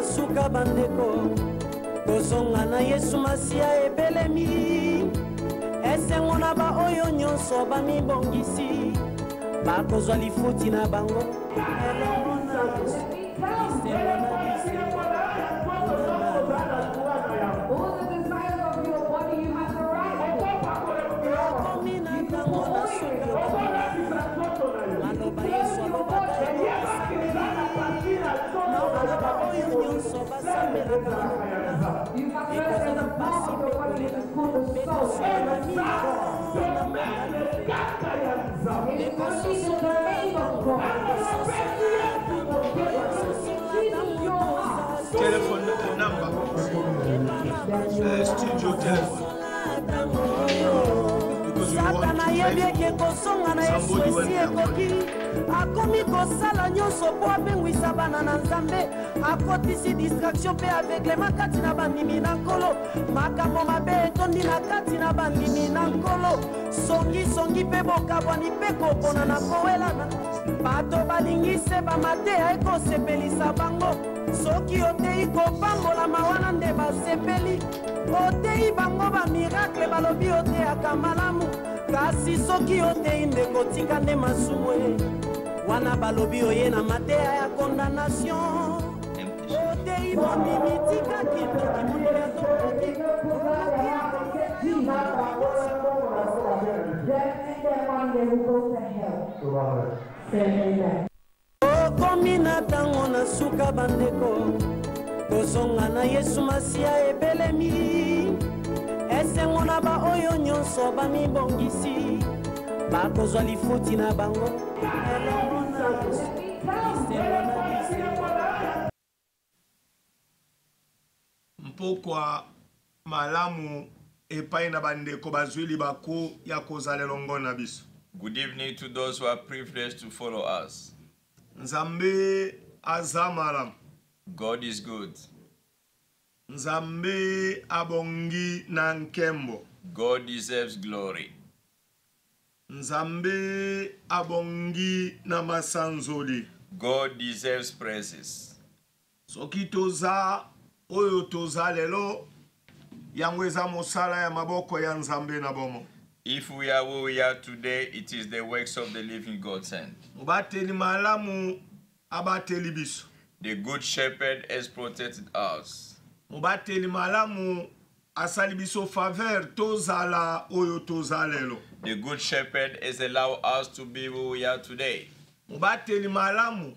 na suka bandeko kozonga na Yesu Masia ebelemi esengo na ba oyo nyonso bamibongisi bakozwa lifuti na bango elongo na lisengo na Telephone number. Studio telephone. Satana yebieke kosonga na Yesu esi ekoki akomi kosala nyonso po abengwisa bana na Nzambe akotisi distraction pe aveuglement kati na bandimi na nkolo makambo mabe etondi na kati na bandimi na nkolo songi pe bokabwani pe kopona na kowelana bato balingi se bamateya ekosepelisa bango soki oteyi kopambolama wana nde basepeli oteyi bango bamiracle balobi oteyaka malamu kasi soki oteyi ndeko tika nde masumu ye wana balobi oye na mateya ya condamnation oteyi bondimi tika kindoki mondeli atokoki okomi na ntango na suka bandeko kozonga na Yesu Masia ebelemi esengo na ba oyo nyonso bamibongisi bakozwa lifuti na bango elongo na lisengo na mpokwa malamu epai na bandeko bazwili bako ya kozala elongo na biso. Good evening to those who are privileged to follow us. Nzambe aza malamu. God is good. Nzambe abongi na nkembo. God deserves glory. Nzambe abongi na masanzoli. God deserves praises. Soki toza oyo toza lelo yango eza mosala ya maboko ya Nzambe na bomo. If we are where we are today, it is the works of the living God's hand. Mubateli malamu abateli biso. The good shepherd has protected us. Mubateli malamu asali biso faveur tozala oyo tozalelo. The good shepherd has allowed us to be where we are today. Mubateli malamu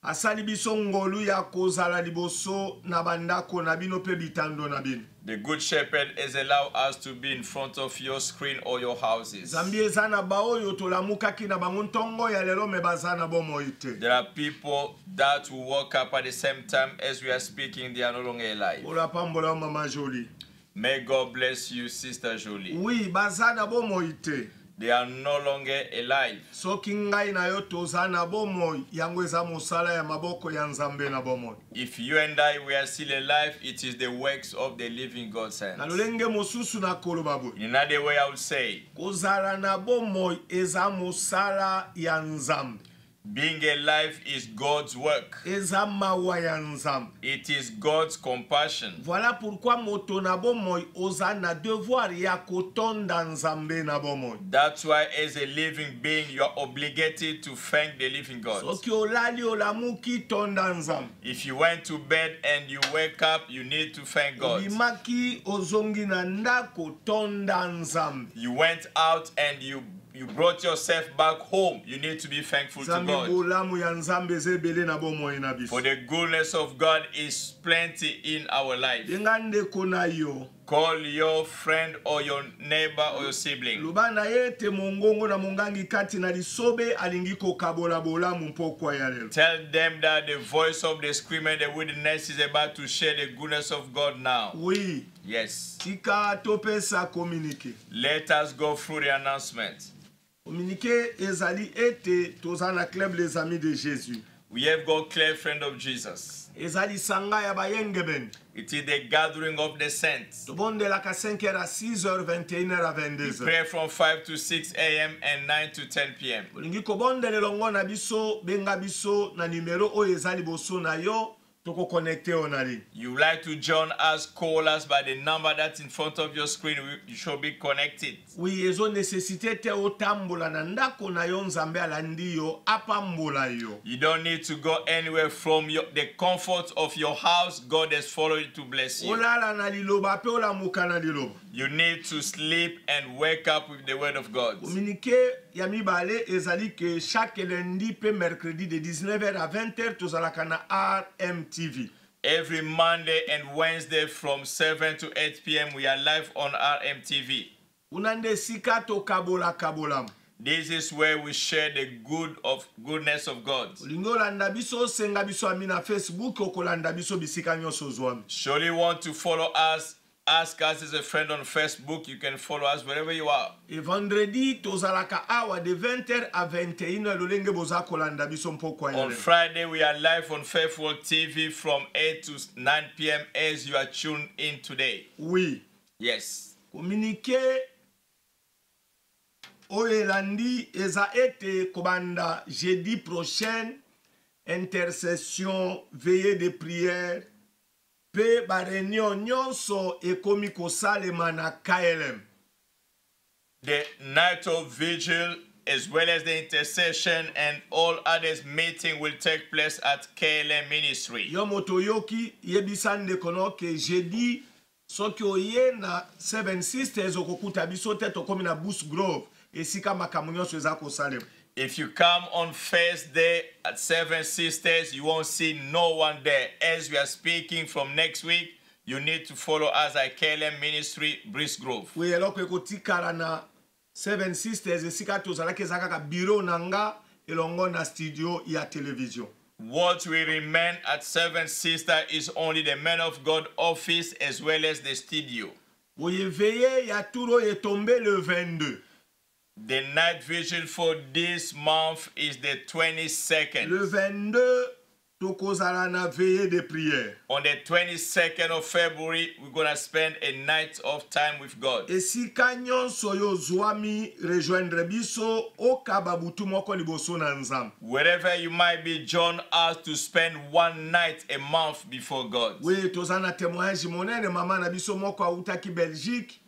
asali biso ngolu ya kozala liboso na bandako na bino pe bitando na bino. The good shepherd has allowed us to be in front of your screen or your houses. Zambi ezana ba oyo tolamukaki na bango ntongo ya lelo me bazana bomo ite. There are people that will wake up at the same time as we are speaking, they are no longer alive. Ola pambola mama Jolie. May God bless you, Sister Jolie. Oui, bazana bomo ite. They are no longer alive. Soki ngai na yo tozana bomo yango eza mosala ya maboko ya Nzambe na bomo. If you and I we are still alive, it is the works of the living God's hands. Na lolenge mosusu na koloba bo. In another way I would say, kozala na bomo eza mosala ya Nzambe. being alive is God's work. Eza mawa ya Nzambe. It is God's compassion. Voilà pourquoi moto na bomoy oza na devoir ya kotonda Nzambe na bomoy. That's why as a living being you are obligated to thank the living God. Soki olali olamuki tonda Nzambe. If you went to bed and you wake up, you need to thank God. Bimaki ozongi na ndako tonda Nzambe. You went out and you brought yourself back home, you need to be thankful to God. For the goodness of God is plenty in our life. Call your friend or your neighbor or your sibling. Tell them that the voice of the screamer and the wilderness is about to share the goodness of God now. Oui. Yes. Let us go through the announcement. Communiqué ezali ete tozana club les amis de Jésus. We have got clear friend of Jesus. Ezali sanga ya bayengeben. It is the gathering of the saints. Tobonde la 5h à 6h 21h à 22h. Pray from 5 to 6 a.m. and 9 to 10 p.m. Olingi kobonde le longo na biso benga biso na numero o ezali boso na yo You like to join us, call us by the number that's in front of your screen. You should be connected. Oui, ezo nécessité te otambola na ndako na yo nzambe alandi yo apambola yo. You don't need to go anywhere from the comfort of your house. God has followed you to bless you. Olala na liloba pe olamuka na liloba. You need to sleep and wake up with the word of God. Communiqué ya mibale ezali que chaque lundi pe mercredi de 19h à 20h tozalaka na RMTV. Every Monday and Wednesday from 7 to 8 p.m. we are live on RMTV. Unande sika to kabola kabolam. This is where we share the goodness of God. Lingolanda biso senga biso amina Facebook okolanda biso bisika nyoso zwami. Surely want to follow us. Ask us as a friend on Facebook. You can follow us wherever you are. Et vendredi tozalaka awa de 20h à 21h lolenge boza kolanda biso mpoko ya. On Friday we are live on Faithful TV from 8 to 9 p.m. as you are tuned in today. Oui. Yes. Communiqué Oyelandi eza ete kobanda jeudi prochain intercession veillée de prière pe ba réunion nyonso ekomi kosalema na KLM. The night of vigil as well as the intercession and all others meeting will take place at KLM Ministry. Yo motoyoki yebisande kono ke jeudi soki oye na Seven Sisters okokuta biso te tokomi na Bush Grove. If you come on Thursday at Seven Sisters, you won't see no one there. As we are speaking from next week, you need to follow us at KLM Ministry, Brisk Grove. Oui, alors que na Seven Sisters, esika tozalaki ezaka bureau nanga elongo na studio ya television. What will remain at Seven Sisters is only the Man of God office as well as the studio. Oui, veillé ya turo est tombé le 22. The night vigil for this month is the 22nd. Le 22, tokozala na veillée de prière. On the 22nd of February, we're going to spend a night of time with God. Esika nyonso yo zwami rejoindre biso okaba butu moko liboso na nzambe. Wherever you might be, join us to spend one night a month before God. Oui, tozana témoignage monene mama na biso moko autaki Belgique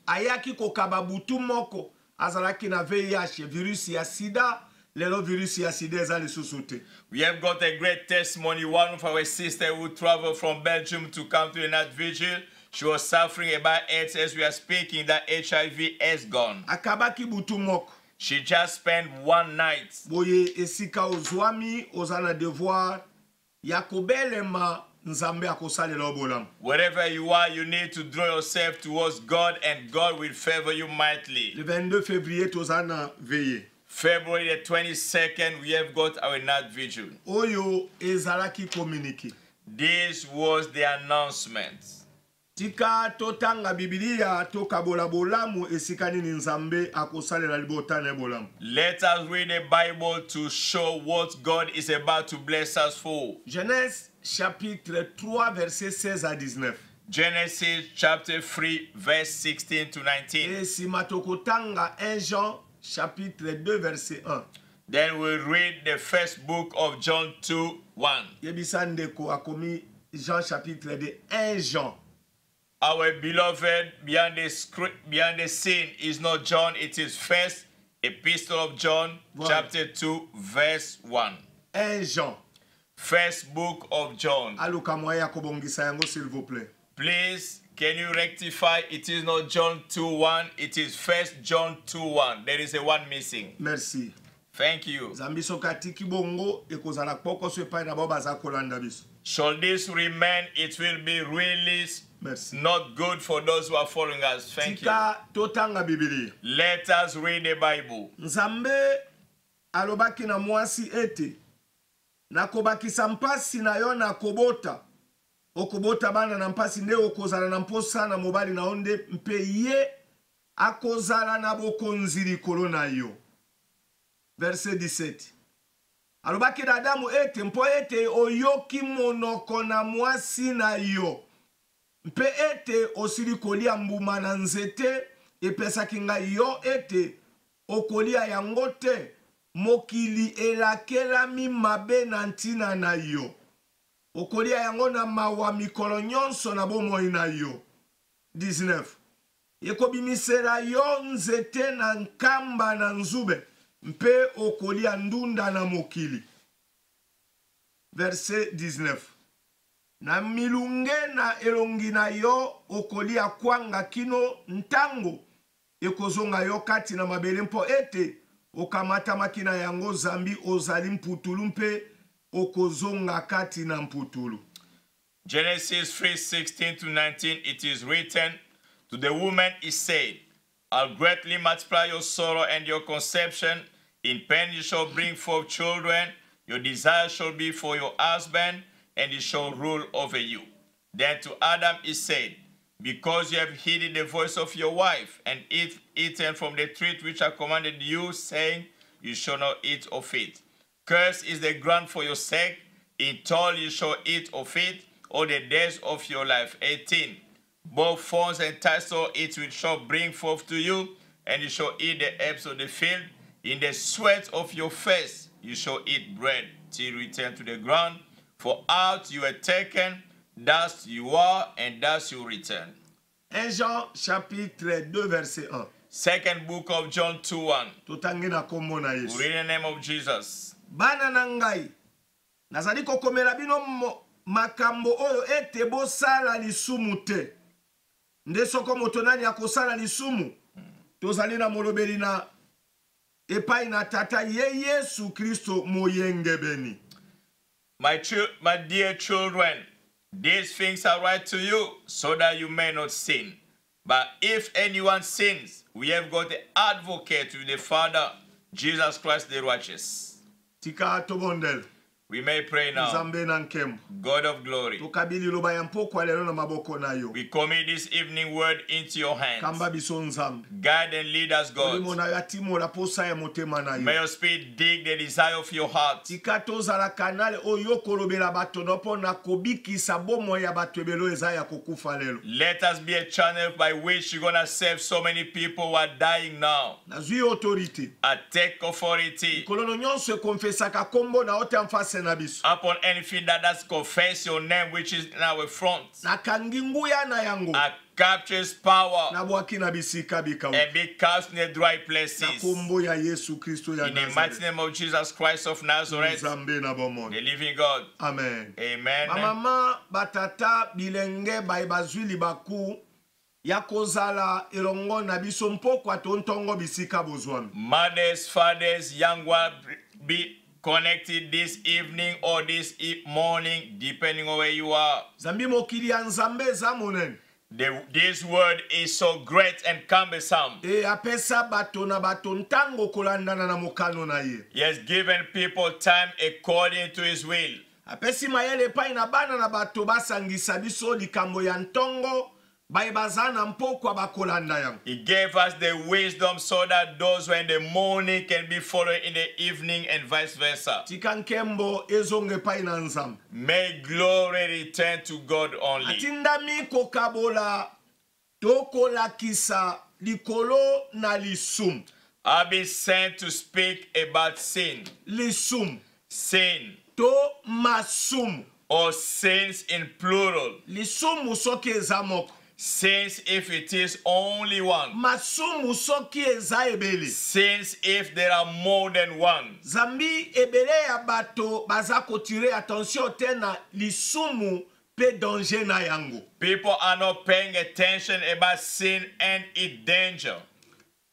ayaki kokaba butu moko. Azalaki na VIH, virus ya sida, lelo virus ya sida ezali susute. We have got a great testimony. One of our sisters who traveled from Belgium to come to the night vigil. She was suffering about AIDS as we are speaking. That HIV is gone. Akabaki butu moko. She just spent one night. Boye esika ozwami ozana devoir yakobelema. Wherever you are, you need to draw yourself towards God and God will favor you mightily. Le 22 février, tozana veillé. February the 22nd, we have got our night vigil. Oyo ezalaki communiqué. This was the announcement. Tika totanga Biblia tokabola bolamu esikani nzambe akosalela libota ne bolamu. Let us read the Bible to show what God is about to bless us for. Genèse chapitre 3 verset 16 à 19. Genesis chapter 3 verse 16 to 19. Et si matokotanga 1 Jean chapitre 2 verset 1. Then we read the first book of John 2:1. Yebisande ko akomi Jean chapitre 2 1 Jean. Our beloved, beyond the scene is not John, it is first epistle of John, chapter 2, verse 1. 1 Jean. First book of John. Aluka moya kobongisa yango s'il vous plaît. Please, can you rectify? It is not John 2:1, it is first John 2:1. There is a one missing. Merci. Thank you. Zambiso katiki bongo ekozala poko so epai na baba za kolanda biso. Shall this remain, it will be really Merci. Not good for those who are following us. Thank you. Totanga Biblia. Let us read the Bible. Nzambe alobaki na mwasi ete nakobakisa mpasi na yo na kobota okobota bana na mpasi nde okozala na mposa na mobali na onde mpe ye akozala na bokonzi likolo na yo. Verset 17. Alobaki na Adamu ete mpo ete oyoki monoko na mwasi na yo mpe ete osili kolia mbuma na nzete epesaki ngai yo ete okolia yango te mokili elakelami mabe na ntina na yo. okolia yango na mawa mikolo nyonso na bomoi na yo. 19. Ekobimisela yo nzete na nkamba na nzube, mpe okolia ndunda na mokili. Verset 19. Na milunge na elongi na yo okolia kwanga kino ntango ekozonga yo kati na mabele mpo ete okamata makina yango zambi ozali mputulu mpe okozonga kati na mputulu. Genesis 3:16 to 19, it is written, to the woman is said, I'll greatly multiply your sorrow and your conception. In pain you shall bring forth children. Your desire shall be for your husband, and he shall rule over you. Then to Adam is said, because you have heeded the voice of your wife, and eaten from the tree which I commanded you, saying, you shall not eat of it. Cursed is the ground for your sake. In toil you shall eat of it all the days of your life. 18. Both thorns and tassel it shall bring forth to you, and you shall eat the herbs of the field. In the sweat of your face you shall eat bread, till you return to the ground. For out you were taken, dust you are, and dust you return. 1 Jean chapitre 2 verset 1. Second book of John 2:1. Tutangi na kombo na We Yesu. read in the name of Jesus. Bana na ngai, nazali kokomela bino makambo oyo ete bosala lisumu te. Nde soko moto nani akosala lisumu, tozali na molobeli na epai na tata ye Yesu Kristo moyengebeni. My dear children, these things are right to you, so that you may not sin. But if anyone sins, we have got an advocate with the Father, Jesus Christ the righteous. Tika tobondel. We may pray now. Zambe na nkembo. God of glory, Tukabili loba ya mpoko lelo na maboko na yo. we commit this evening word into your hands. Kamba biso nzambe. Guide and lead us, Olimo God. na yatimo la posa ya motema na May yo. your spirit dig the desire of your heart. Tika tozala kanale oyo kolobela bato nopo na kobikisa bomo ya bato ebelo eza ya kokufa lelo. Let us be a channel by which you're going to save so many people who are dying now. Nazwi autorité. I take authority Kolono nyonso ekonfesaka kombo na ote amfase na biso. upon anything that does confess your name, which is in our front. Nakangi nguya na yango. I captures power Na bwaki na bisika bikawu. and be cast in the dry Na places. kombo ya Yesu Kristo ya In the mighty Nazareth. name of Jesus Christ of Nazareth, Nzambe na the bomoni. living God. Amen. Amen. Bamama batata bilenge bazwi libaku ya kozala elongo na biso mpokwa tontongo bisika bozwami. Mothers, fathers, young ones, be connected this evening or this morning, depending on where you are. Zambi mokili ya nzambe eza monene. This word is so great and cumbersome. E apesa bato na bato ntango kolandana na mokano na ye. He has given people time according to his will. Apesi mayele pai na bana na bato basangisa biso likambo ya ntongo baza na mpokwa bakolanda yango. He gave us the wisdom so that those who are in the morning can be followed in the evening and vice versa. Tika nkembo ezonge pai na nzambe. May glory return to God only. Atindami kokabola tokolakisa likolo na lisumu. I've been sent to speak about sin. Lisumu Sin to masumu. or sins in plural. Lisumu soki eza moko. Sins if it is only one. Masumu soki eza ebele. Sins if there are more than one. Zambi ebele ya bato baza kotire attention te na lisumu pe danger na yango. People are not paying attention about sin and its danger.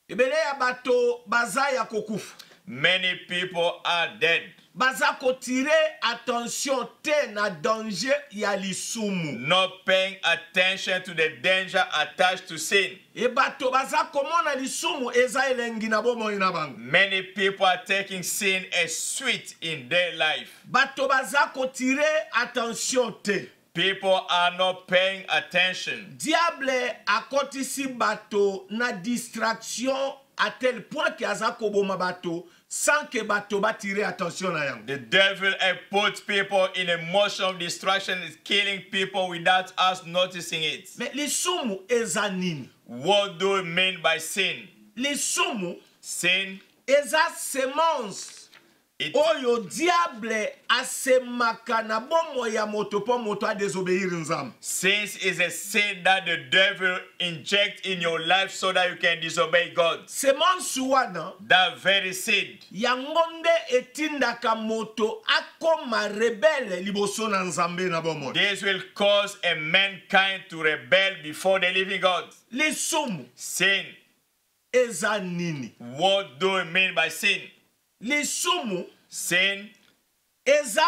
Ebele ya bato baza ya kokufa. Many people are dead. Baza kotire attention te na danger ya lisumu. Not paying attention to the danger attached to sin. E bato baza komona lisumu eza elengi na bomoi na bango. Many people are taking sin as sweet in their life. Bato baza kotire attention te. People are not paying attention. Diable akotisi bato na distraction à tel point que aza koboma bato sans que bato batire attention na yango. The devil has put people in a motion of distraction, is killing people without us noticing it. Mais lisumu eza nini? What do we mean by sin? Lisumu Sin eza semence oyo diable asemaka na bomo ya moto po moto a désobéir nzambe. Sins is a seed that the devil injects in your life so that you can disobey God. Semence wana That very seed yango nde etindaka moto akoma rebelle liboso na nzambe na bomo. this will cause a mankind to rebel before the living God. Lisumu Sin. eza nini? What do we mean by sin? Lisumu Sin eza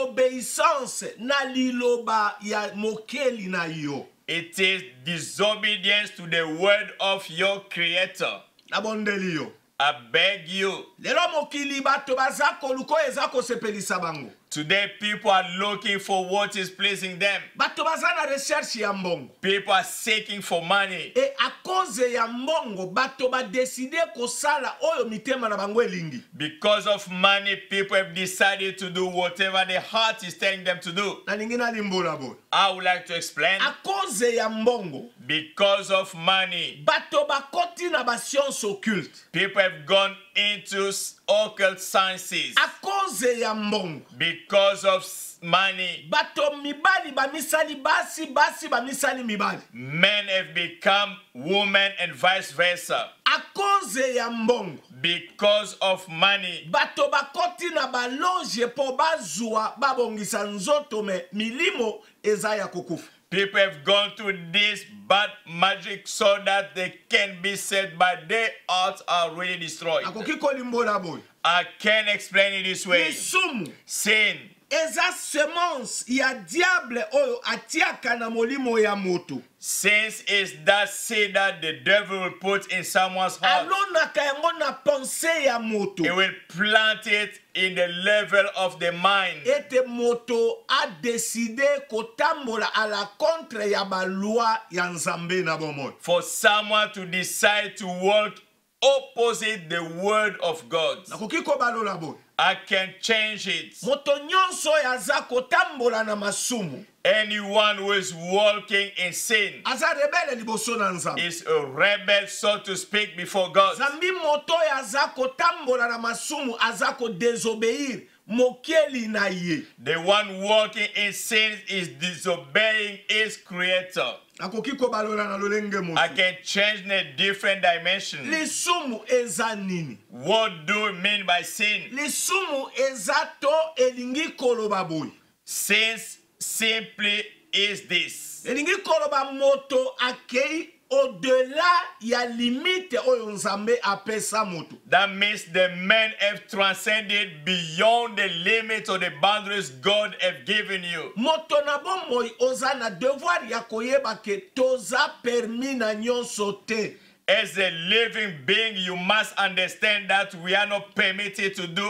désobéissance na liloba ya mokeli na yo. it is disobedience to the word of your creator. Nabondeli yo. I beg you. Lelo mokili bato baza koluko eza kosepelisa bango. Today people are looking for what is pleasing them. Bato baza na recherche ya mbongo. People are seeking for money. E a cause ya mbongo bato ba décider kosala oyo mitema na bango elingi. Because of money, people have decided to do whatever their heart is telling them to do. Na ningina limbola boy. I would like to explain. A cause ya mbongo Because of money, bato bakoti na ba science occulte. people have gone into occult sciences. A cause ya mbongo Because of money, bato mibali bamisali basi basi bamisali mibali. men have become women and vice versa. A cause ya mbongo Because of money, bato bakoti na baloge po bazwa babongisa nzoto me milimo eza ya kukufa. people have gone through this bad magic so that they can be saved, but their hearts are really destroyed. Akoki kolimbola boy. I can explain it this way. Lisumu Sin eza semence ya diable oyo atiaka na molimo ya moto. Sins is that seed that the devil will put in someone's heart. Alonaka yango na pensée ya moto. He will plant it in the level of the mind. Ete moto a décidé kotambola à la contre ya ba loi ya nzambe na bomo. For someone to decide to walk opposite the word of God. Nakoki ko balola boy. I can change it. Moto nyonso yaza kotambola na masumu. Anyone who is walking in sin Aza rebele liboso na nzambe. is a rebel, so to speak, before God. Zambi moto yaza kotambola na masumu aza ko désobéir mokeli na ye. The one walking in sin is disobeying his creator. Akoki ko balola na lolenge moto. I can change in a different dimension. Lisumu eza nini? What do we mean by sin? Lisumu eza to elingi koloba boy. Sin simply is this. Elingi koloba moto akei au-delà ya limite oyo nzambe apesa moto. That means the men have transcended beyond the limits or the boundaries God have given you. Moto na bomoi oza na devoir ya koyeba ke toza permis na nyonso te. As a living being, you must understand that we are not permitted to do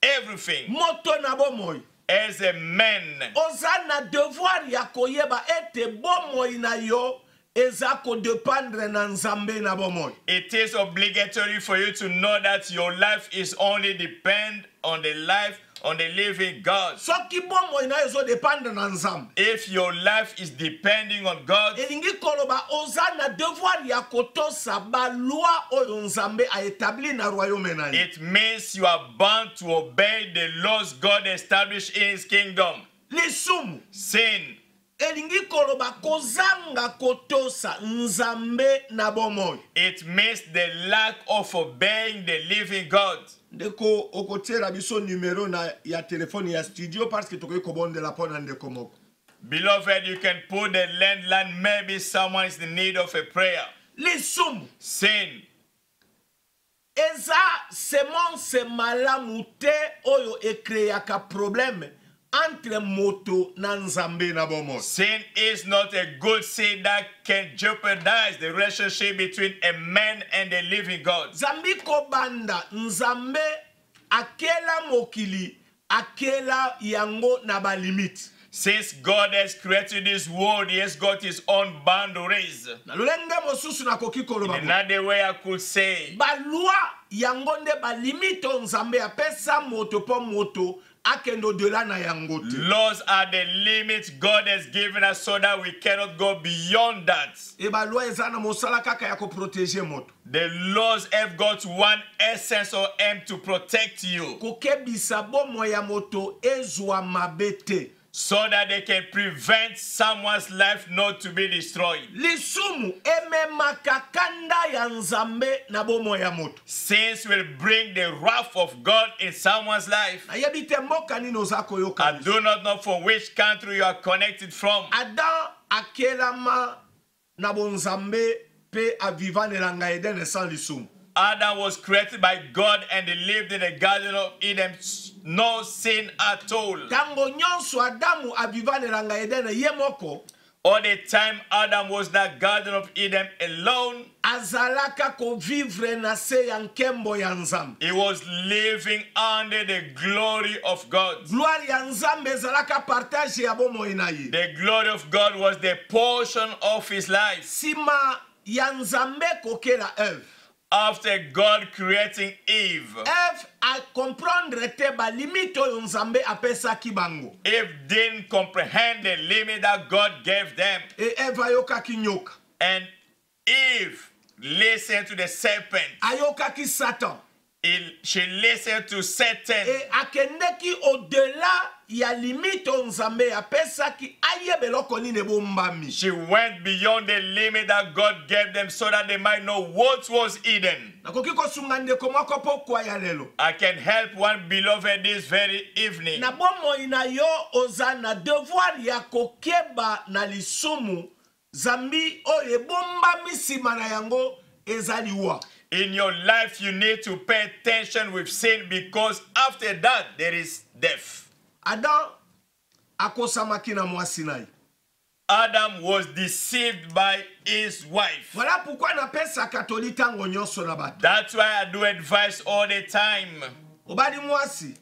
everything. Moto na bomoi As a man, oza na devoir ya koyeba ete bomoi na yo eza ko dependre na nzambe na bomoi. it is obligatory for you to know that your life is only depend on the life on the living God. Soki bomoi na ezo dependre na nzambe. If your life is depending on God, Elingi koloba oza na devoir ya kotosa ba loi oyo nzambe a établi na royaume na ye. it means you are bound to obey the laws God established in his kingdom. Lisumu Sin, elingi koloba kozanga kotosa nzambe na bomoi. it means the lack of obeying the living God. Ndeko okotela biso numero na ya telefone ya studio parce que tokoki kobondela pona ndeko moko. Beloved, you can put the landline. Maybe someone is in need of a prayer. Lisumu Sin, eza semence malamu te oyo ekreaka problème entre moto na nzambe na bomoi. sin is not a good seed that can jeopardize the relationship between a man and the living God. Zambi kobanda nzambe akela mokili akela yango na ba limite. Since God has created this world, he has got his own boundaries. Na lolenge mosusu nakoki koloba. Another way I could say, Ba loi yango nde ba limite nzambe apesa moto po moto akende au-delà na yango te. Laws are the limits God has given us so that we cannot go beyond that. E ba loi eza na mosala kaka ya ko protéger moto. The laws have got one essence or aim to protect you, Kokebisa bomo ya moto ezwa mabete. so that they can prevent someone's life not to be destroyed. Lisumu ememaka kanda ya nzambe na bomo ya moto. Sins will bring the wrath of God in someone's life. Nayebi te mboka nini oza koyoka. I do not know from which country you are connected from. Adam akelama na bonzambe pe avivanela nga Eden sans lisumu. Adam was created by God and he lived in the Garden of Eden, no sin at all. Tango nyonso Adamu avivanela nga Eden ye moko, All the time Adam was in the Garden of Eden alone, azalaka ko vivre na se ya nkembo ya nzambe. he was living under the glory of God. Gloire ya nzambe ezalaka partage ya bomoi na ye. The glory of God was the portion of his life. Sima ya nzambe kokela Eve. After God creating Eve, Eve a comprendre te ba limite oyo nzambe apesaki bango. Eve didn't comprehend the limit that God gave them. E Eve ayokaki nyoka. And Eve listened to the serpent. Ayokaki Satan. She listened to Satan. E akendeki au-delà ya limite oyo nzambe apesaki ayebe eloko nini ebombami. She went beyond the limit that God gave them so that they might know what was Eden. Nakoki kosunga ndeko moko pokwa ya lelo. I can help one beloved this very evening. Na bomoi na yo oza na devoir ya kokeba na lisumu zambi oyo ebombami nsima na yango ezaliwa. In your life, you need to pay attention with sin, because after that, there is death. Adam akosamaki na mwasi na ye. Adam was deceived by his wife. Voilà pourquoi napesa katoli tango nyonso na bato. That's why I do advise all the time. Obali mwasi.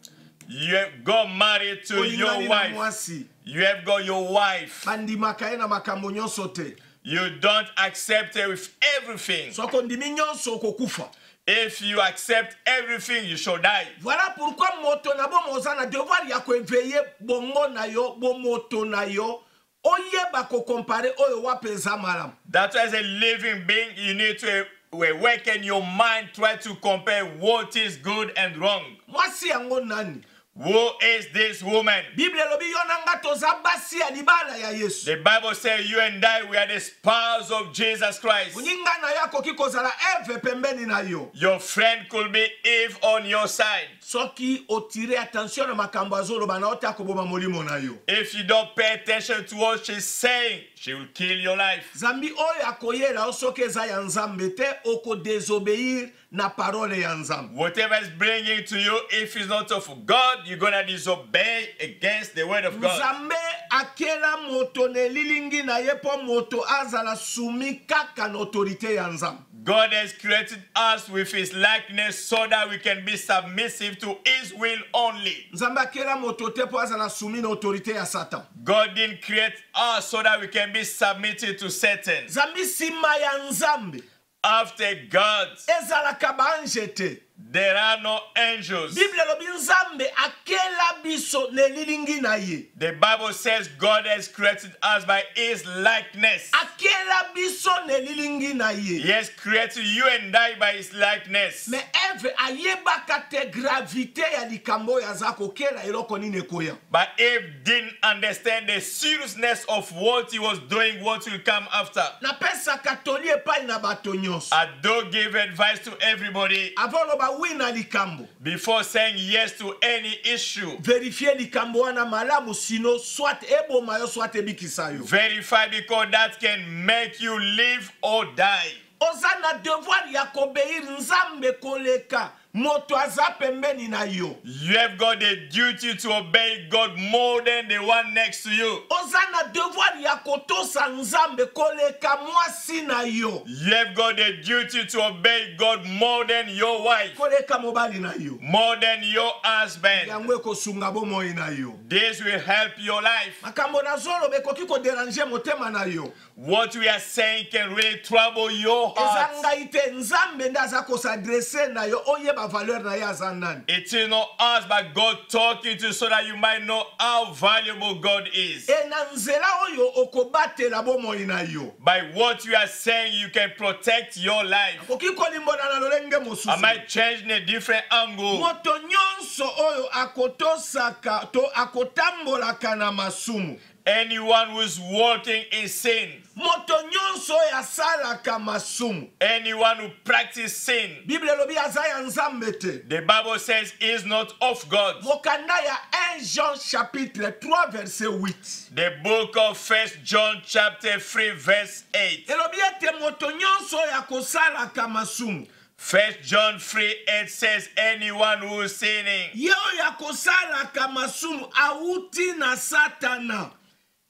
You have got married to your Olingani na wife. mwasi. You have got your wife. Bandimaka ye na makambo nyonso te. You don't accept her with everything. Soko ndimi nyonso okokufa. If you accept everything, you shall die. Voilà pourquoi moto na bomo oza na devoir ya koeveye bongo na yo, bomoto na yo. Oyeba ko compare oyo wapeza malamu. That as a living being, you need to awaken your mind, try to compare what is good and wrong. Mwasi yango nani? Who is this woman? Bible lobi yonanga toza basi ya libala ya Yesu. The Bible says you and I, we are the spouse of Jesus Christ. Uninga na yako kikozala Eve pembeni na yo. Your friend could be Eve on your side. Soki otire attention na makambo azoloba na ota koboma molimo na yo. If you don't pay attention to what she's saying, she will kill your life. Zambi oyo akoyela osoke za ya nzambe te oko désobéir na parole ya nzambe. Whatever is bringing to you, if it's not of God, you're going to disobey against the word of God. Nzambe akela moto ne lilingi na ye po moto azala sumi kaka na autorité ya nzambe. God has created us with his likeness so that we can be submissive to his will only. Nzambe akela moto te po azala sumi na autorité ya Satan. God didn't create us so that we can be submitted to Satan. Zambi sima ya nzambe. After God, Ezalaka ba anje te. there are no angels. Bible lobi nzambe akela biso ne lilingi na ye. The Bible says God has created us by his likeness. Akela biso ne lilingi na ye. He has created you and I by his likeness. Me Eve ayebaka te gravité ya likambo ya zako kela eloko nini koya. But Eve didn't understand the seriousness of what he was doing, what will come after. Na pesa katoli epai na bato nyonso. I do give advice to everybody Avant loba oui na likambo. before saying yes to any issue. Vérifier likambo wana malamu sino soit eboma yo soit ebikisa yo. Verify, because that can make you live or die. Oza na devoir ya kobeir nzambe koleka moto aza pembeni na yo. You have got the duty to obey God more than the one next to you. Oza na devoir ya kotosa nzambe koleka mwasi na yo. You have got the duty to obey God more than your wife, Koleka mobali na yo. more than your husband. Yango ekosunga bomoi na yo. This will help your life. Makambo na zolo bekoki ko déranger motema na yo. What we are saying can really trouble your Eza heart. ngai te nzambe ndaza ko s'adresser na yo oyeba oyeba valeur na ye aza nani. It is not us, but God talking to you so that you might know how valuable God is. E na nzela oyo okobatela bomoi na yo. By what you are saying, you can protect your life. Oki kolimbona na lolenge mosusu. I might change in a different angle. Moto nyonso oyo akotosaka to akotambolaka na masumu. Anyone who is walking in sin, Moto nyonso oyo asalaka masumu. anyone who practices sin, Bible elobi aza ya nzambe te. the Bible says is not of God. Mokanda ya 1 Jean chapitre 3 verset 8. The book of 1 John chapter 3 verse 8. Elobi ete moto nyonso oyo akosalaka masumu. 1 John 3:8 says anyone who is sinning, Ye oyo akosalaka masumu awuti na Satana.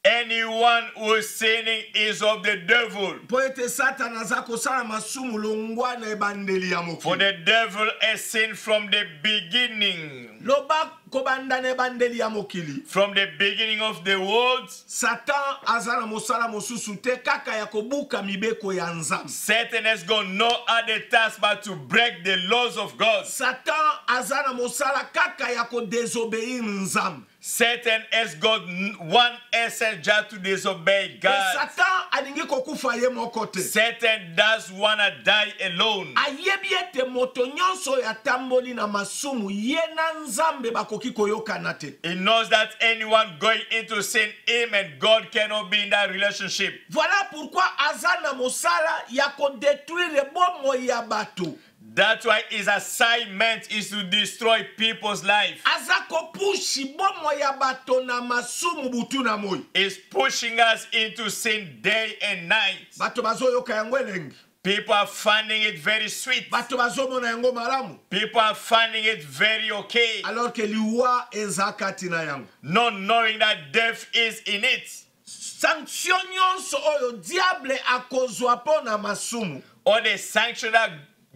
anyone who is sinning is of the devil. Po ete Satana aza kosala masumu longwa na ebandeli ya For mokili. the devil has sinned from the beginning. Loba kobanda na ebandeli ya mokili. From the beginning of the world, Satan aza na mosala mosusu te kaka ya kobuka mibeko ya nzambe. Satan has got no other task but to break the laws of God. Satan aza na mosala kaka ya kodesobéir nzambe. Satan has got one essence just to disobey God. Satan alingi kokufa ye moko te. Satan does want to die alone. Ayebi ete moto nyonso ya tamboli na masumu ye na nzambe bakoki koyokana te. He knows that anyone going into sin, him and God cannot be in that relationship. Voilà pourquoi aza na mosala ya kodétruire bomoi ya bato. That's why his assignment is to destroy people's life. Aza kopushi bomoi ya bato na masumu butu na moi. He's pushing us into sin day and night. Bato bazoyoka yango elengi. People are finding it very sweet. Bato bazomona yango malamu. People are finding it very okay. Alors que liwa eza kati na yango. Not knowing that death is in it. Sanction nyonso oyo diable akozwa po na masumu. Or the sanction that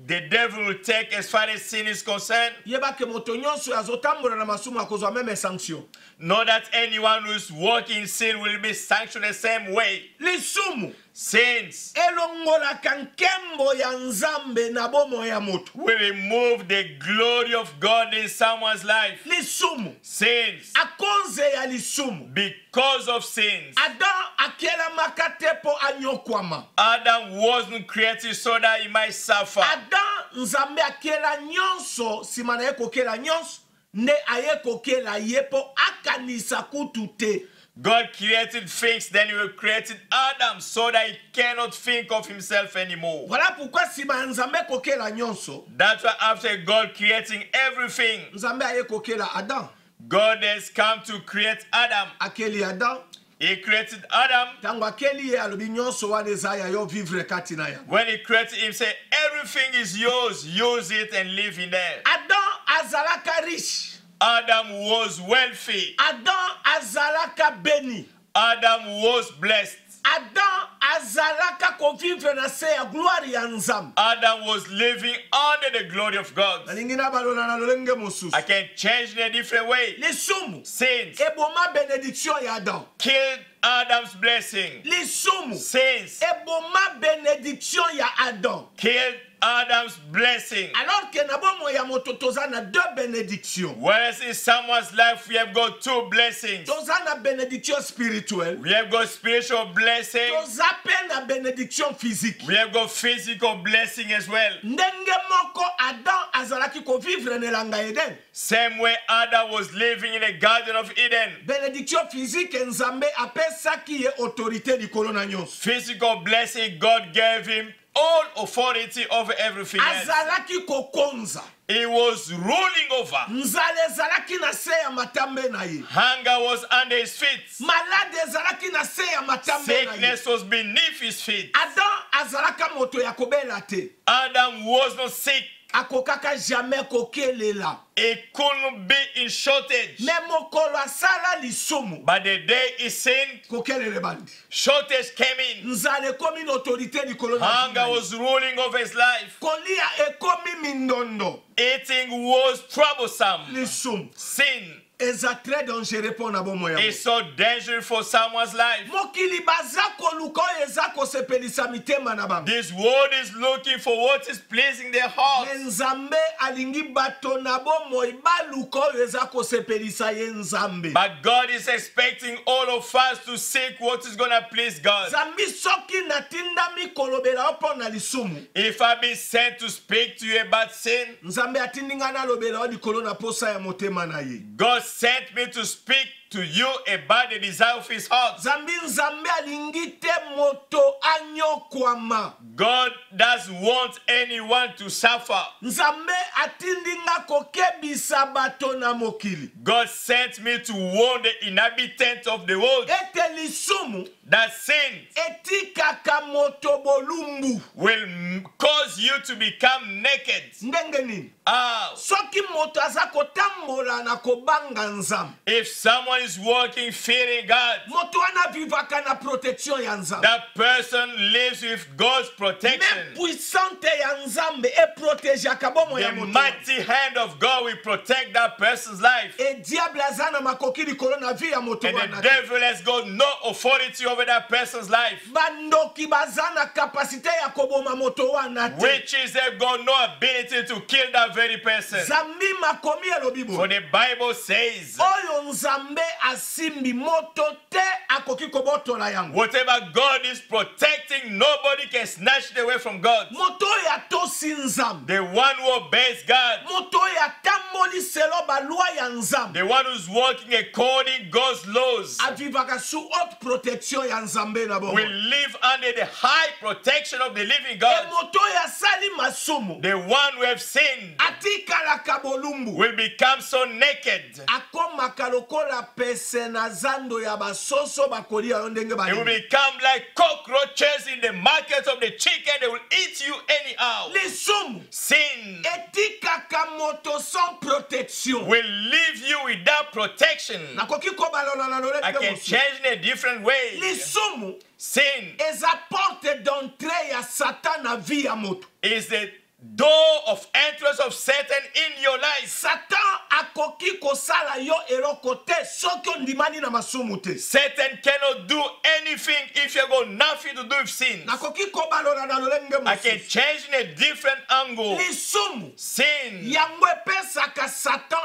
the devil will take as far as sin is concerned. Yeba ke moto nyonso azotambola na masumu akozwa meme sanction. Know that anyone who is walking in sin will be sanctioned the same way. Lisumu Sins elongolaka nkembo ya nzambe na bomo ya moto. will remove the glory of God in someone's life. Lisumu Sins, akonze ya lisumu because of sins. Adam akelamaka te po anyokwama. Adam wasn't created so that he might suffer. Adam nzambe akela nyonso sima na ye kokela nyonso nde aye kokela ye po akanisa kutu te. God created things, then he created Adam so that he cannot think of himself anymore. Voilà pourquoi sima ya nzambe kokela nyonso That's why after God creating everything, nzambe aye kokela Adam. God has come to create Adam. Akeli Adam He created Adam. tango akeli ye alobi nyonso wana eza ya yo vivre kati na ya. When he created him, said, everything is yours. Use it and live in there. Adam azalaka riche. Adam was wealthy. Adam azalaka beni. Adam was blessed. Adam azalaka kovivre na se ya gloire ya nzambe. Adam was living under the glory of God. Nalingi na balona na lolenge mosusu. I can change in a different way. Lisumu Sins eboma bénédiction ya Adam. killed Adam's blessing. Lisumu Sins eboma bénédiction ya Adam. killed Adam's blessing. Alors que na bomo ya moto toza na deux bénédictions. Whereas in someone's life we have got two blessings. Toza na bénédiction spirituelle. We have got spiritual blessing. Toza pe na bénédiction physique. We have got physical blessing as well. Ndenge moko Adam azalaki kovivre na elanga Eden. Same way Adam was living in the Garden of Eden. Bénédiction physique nzambe apesaki ye autorité likolo na nyonso. Physical blessing, God gave him all authority over everything else. Azalaki kokonza. He was ruling over. Nzala ezalaki na se ya matambe na ye. Hunger was under his feet. Malade ezalaki na se ya matambe na ye. Sickness was beneath his feet. Adam azalaka moto ya kobela te. Adam was not sick. Akokaka jamais kokelela. He couldn't be in shortage. Me mokolo asala lisumu. But the day he sinned, Kokelele bandi. shortage came in. Nzala ekomi na autorité likolo na Hunger ye. was ruling over his life. Kolia ekomi mindondo. Eating was troublesome. Lisumu. Sin eza très dangereux mpona bomo ya It's so dangerous for someone's life. mokili baza koluka oyo eza kosepelisa mitema na bango. This world is looking for what is pleasing their Me hearts. nzambe alingi bato na bomoi baluka oyo eza kosepelisa ye nzambe. But God is expecting all of us to seek what is going to please God. Nzambi soki natindami kolobela o mpo na lisumu, If I be sent to speak to you about sin, nzambe atindi ngai nalobela o likolo na posa ya motema na ye. God sent me to speak to you about the desire of his heart. Nzambe alingi te moto anyokwama. God doesn't want anyone to suffer. Nzambe atindi nga kokebisa bato na mokili God sent me to warn the inhabitants of the world ete lisumu that sin etikaka moto bolumbu. will cause you to become naked. Ndenge nini? Ah, Soki moto aza kotambola na kobanga nzambe, if someone is walking fearing God, moto wana vivaka na protection ya nzambe. that person lives with God's protection. Me puissante ya nzambe eprotegeaka bomo ya The moto wana. mighty hand of God will protect that person's life. E diable aza na makoki likolo na vie ya moto And the wana. devil has got no authority over that person's life. Bandoki baza na kapasite ya koboma moto wana te. Witches have got no ability to kill that very person. Zambi makomi elobi bo. For the Bible says, Oyo nzambe asimbi moto te akoki kobotola yango. whatever God is protecting, nobody can snatch it away from God. Moto oyo atosi nzambe. The one who obeys God, Moto oyo atamboli selo balwa ya nzambe. the one who's walking according God's laws, Avivaka sous haute protection ya nzambe na bomo. will live under the high protection of the living E God. moto oyo asali masumu The one who have sinned atikalaka bolumbu. will become so naked. Akomaka lokola pese na zando ya basoso bakolia yo ndenge It will balingi. become like cockroaches in the market of the chicken. They will eat you anyhow. Lisumu Sin etikaka moto sans protection. will leave you without protection. Nakoki kobalola na lolenge I can mosu. change in a different way. Lisumu Sin eza porte d'entrée ya Satan na vie ya moto. is the door of entrance of Satan in your life. Satan akoki kosala yo eloko te soki ondimani na masumu te. Satan cannot do anything if you got nothing to do with sin. Nakoki kobalola na lolenge I can mosu. change in a different angle. Lisumu Sin yango epesaka Satan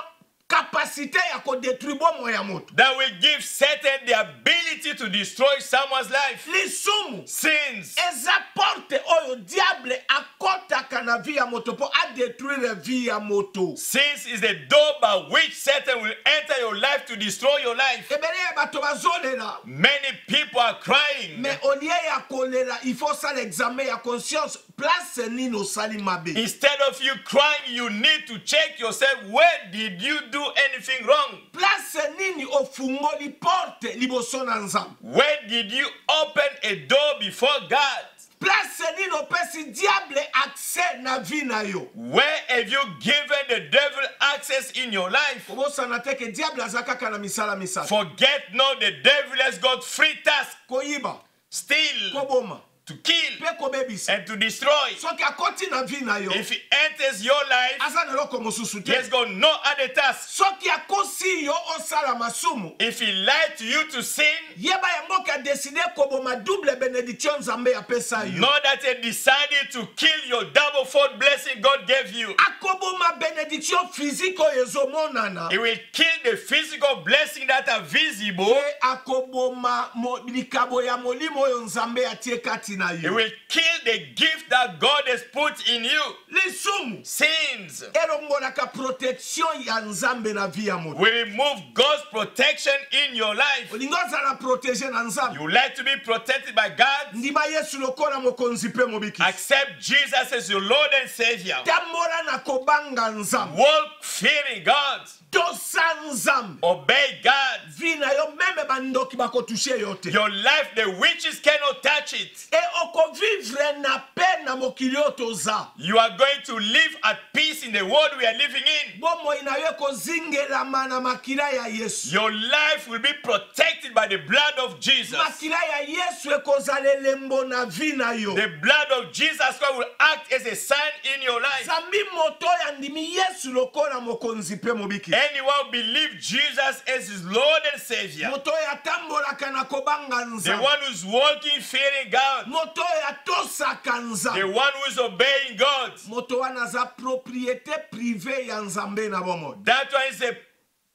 kapasite ya kodetruire bomo ya moto. that will give Satan the ability to destroy someone's life. Lisumu Sins eza porte oyo diable akotaka na vie ya moto po adetruire vie ya moto. Sins is the door by which Satan will enter your life to destroy your life. Ebele ya bato bazolela. Many people are crying. Mais au lieu ya kolela, il faut ça l'examen ya conscience. Place nini osali mabe. Instead of you crying, you need to check yourself. Where did you do anything wrong? Place nini ofungoli porte liboso na nzambe. Where did you open a door before God? Place nini opesi diable accès na vie na yo. Where have you given the devil access in your life? Kobosana te ke diable aza kaka na misala misala. Forget not the devil has got free task. Koyiba, Steal, koboma, to kill, pe kobebisa. and to destroy. Soki akoti na vie na yo, If he enters your life, aza na eloko mosusu he te. has got no other task. Soki akosi yo osala masumu, If he lied to you to sin, yeba yango ka décider koboma double bénédiction nzambe apesa yo. know that he decided to kill your double fold blessing God gave you. Akoboma bénédiction physique oyo ezomonana. He will kill the physical blessing that are visible. E akoboma likabo ya molimo oyo nzambe atie kati na He yo. will kill the gift that God has put in you. Lisumu Sins elongolaka protection ya nzambe na vie ya moto. will remove God's protection in your life. Olingo ozala protege na nzambe. You like to be protected by God? Ndima Yesu lokola mokonzi pe mobiki. Accept Jesus as your Lord and Savior. Tambola na kobanga nzambe. Walk fearing God. Tosa nzambe. Obey God. Vie na yo meme bandoki bakotushe yo te. Your life, the witches cannot touch it. E okovivre na pe na na mokili oyo toza. You are going to live at peace in the world we are living in. Bomoi na yo ekozingelama na makila ya Yesu. Your life will be protected by the blood of Jesus. Makila ya Yesu ekozala elembo na vi na yo. The blood of Jesus Christ will act as a sign in your life. Zambi moto ya ndimi Yesu lokola mokonzi pe mobiki. Anyone who believes Jesus as his Lord and Savior, Moto ya tambolaka na kobanga the nzambe. one who's walking fearing God, Moto ya tosaka the nzambe. one who is obeying God, Moto wana za propriété privée ya nzambe na bomo. that one is a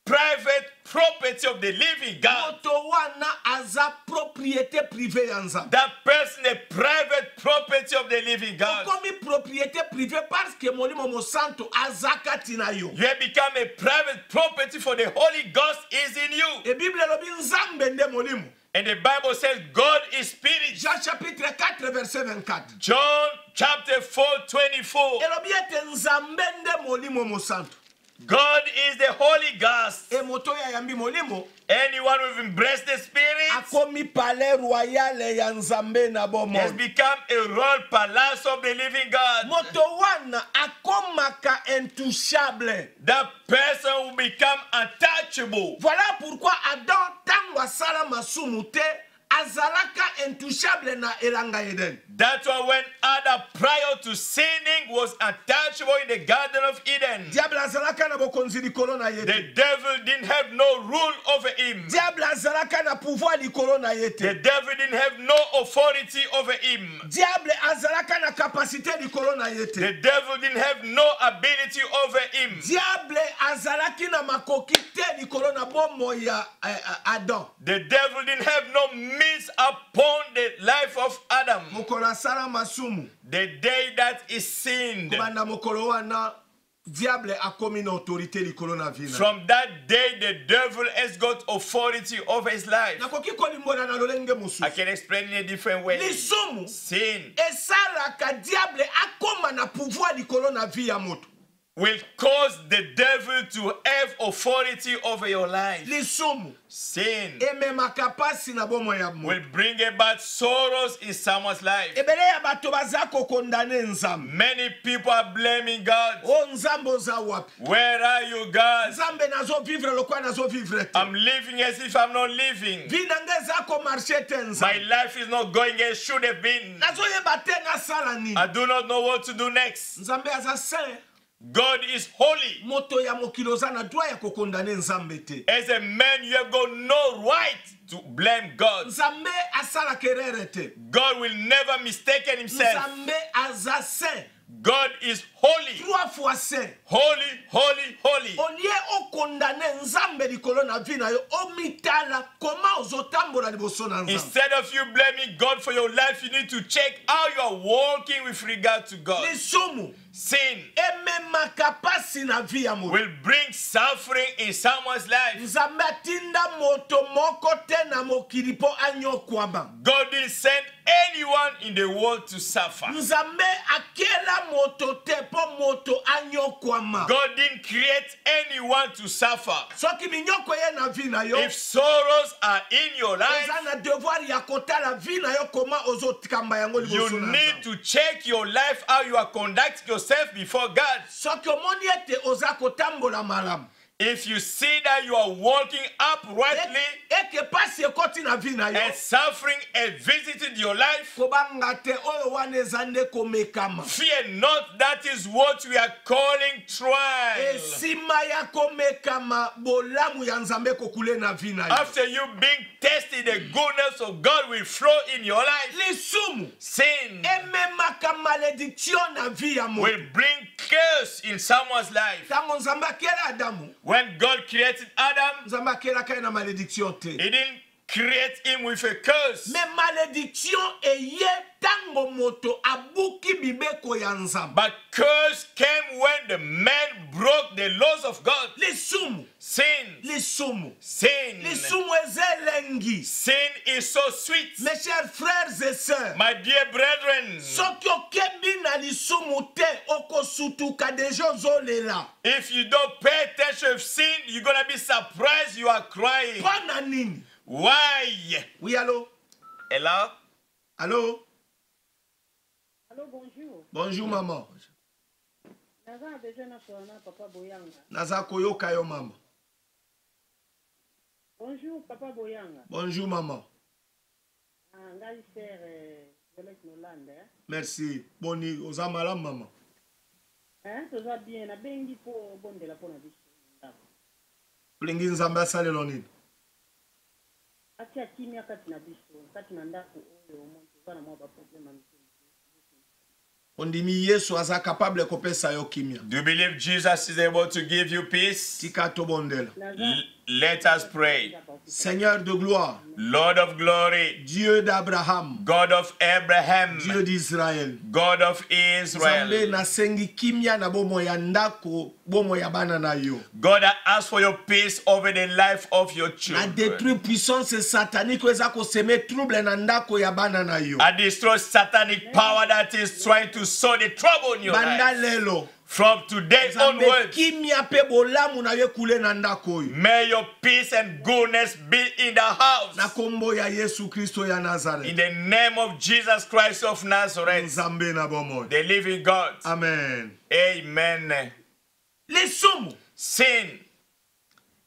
private property of the living God. Moto wana aza propriété privée ya nzambe. That person a private property of the living God. Okomi propriété privée parce que molimo mo santo azaka tina yo. You have become a private property for the Holy Ghost is in you. E Bible lobi nzambe nde molimo. And the Bible says God is spirit. Jean chapitre 4 verset 24. John chapter 4:24. Elobi ete nzambe nde molimo mo santo. God is the Holy Ghost. E moto ya yambi molimo. Anyone who embraced the Spirit Akomi palais royal ya nzambe na bomo. has become a royal palace of the living God. Moto wana akomaka intouchable. That person will become untouchable. Voilà pourquoi Adam tango asala masumu te azalaka intouchable na elanga Eden. That's why when Adam, prior to sinning, was untouchable in the Garden of Eden, Diable azalaka na bokonzi likolo na yete. the devil didn't have no rule over him. Diable azalaka na pouvoir likolo na The yete. devil didn't have no authority over him. Diable azalaka na capacité likolo na The yete. devil didn't have no ability over him. Diable azalaki na makoki te likolo na bomo ya Adam. The devil didn't have no means upon the life of Adam. Mokolo asala masumu. The day that he sinned, Banda mokolo wana diable akomi na autorité likolo na vina. from that day the devil has got authority over his life. Nakoki kolimbola na lolenge I musu. can explain in a different way. Lisumu Sin esalaka diable akoma na pouvoir likolo na vie ya moto. will cause the devil to have authority over your life. Lisumu Sin ememaka pasi na bomo ya will moto. bring about sorrows in someone's life. Ebele ya bato baza kokondane nzambe. Many people are blaming God. O nzambe oza wapi? Where are you, God? Nzambe nazo vivre lokwa nazo vivre te. I'm living as if I'm not living. Vie na nge eza ko marche te My nzambe. life is not going as should have been. Nazo yeba te nasala nini. I do not know what to do next. Nzambe aza saint. God is holy. Moto ya mokili oza na droit ya kokondane nzambe te. As a man, you have got no right to blame God. Nzambe asala kerere te. God will never mistake himself. Nzambe aza saint. God is holy. 3 fois saint. Holy, holy, holy. Olie okondane nzambe likolo na vie na yo omitala koma ozotambola liboso na nzambe. Instead of you blaming God for your life, you need to check how you are walking with regard to God. Lisumu Sin ememaka pasi na vie ya moto. will bring suffering in someone's life. Nzambe atinda moto moko te na mokili po anyokwama. God didn't send anyone in the world to suffer. Nzambe akela moto te po moto anyokwama. God didn't create anyone to suffer. Soki minyoko ye na vie na yo If sorrows are in your life, eza na devoir ya kotala vie na yo koma ozotikamba yango you liboso na need nzambe. to check your life, how you are conducting yourself before God. Soki omoni ete oza kotambola malamu If you see that you are walking uprightly eke pasi ekoti na vie na yo and suffering has visited your life, kobanga te oyo wana eza nde komekama. fear not, that is what we are calling trial. Esima ya komekama bolamu ya nzambe kokule na vie na yo. After you being tested, the goodness of God will flow in your life. Lisumu Sin ememaka malédiction na vie ya moto. will bring curse in someone's life. Tango nzambe akela Adamu When God created Adam, nzambe akelaka ye na malédiction te. he didn't create him with a curse. Me malédiction eye tango moto abuki bibeko ya nzambe. But curse came when the man broke the laws of God. Lisumu Sin. lisumu Sin. lisumu ezelengi. Sin is so sweet. Mes chers frères et sœurs, My dear brethren, soki okembi na lisumu te okosutuka deja ozolela. if you don't pay attention to sin, you're going to be surprised you are crying. Mpona nini? Why? Oui, allô? Hello? Allô? Allô, bonjour. Bonjour maman. Naza besoin na sona papa Boyanga. Naza koyoka yo mama. Bonjour papa Boyanga. Bonjour maman. Ngai ser Violette Nolande. Merci. Boni oza malam maman. Toza bien na bengi po bondela po na biso. Olingi nzambe asalelo nini? Atia kimia kati na biso, kati na ndako oyo omuntu toza na mwa ba problème amisi. Ondimi Yesu aza capable kopesa yo kimia. Do you believe Jesus is able to give you peace? Tika to bondela. Let us pray. Seigneur de gloire, Lord of glory, Dieu d'Abraham, God of Abraham, Dieu d'Israël, God of Israel. Nzambe nasengi kimia na bomo ya ndako, bomo ya bana na yo. God, I ask for your peace over the life of your Na children. détruire puissance satanique eza ko semer trouble na ndako ya bana na yo. I destroy satanic power that is trying to sow the trouble in your Banda life. lelo. From today Nzambe onwards, kimia pe bolamu na yo kule na ndako yo. may your peace and goodness be in the house. Na kombo ya Yesu Kristo ya Nazareth. In the name of Jesus Christ of Nazareth, Nzambe na bomo. the living God. Amen. Amen. Lisumu. Sin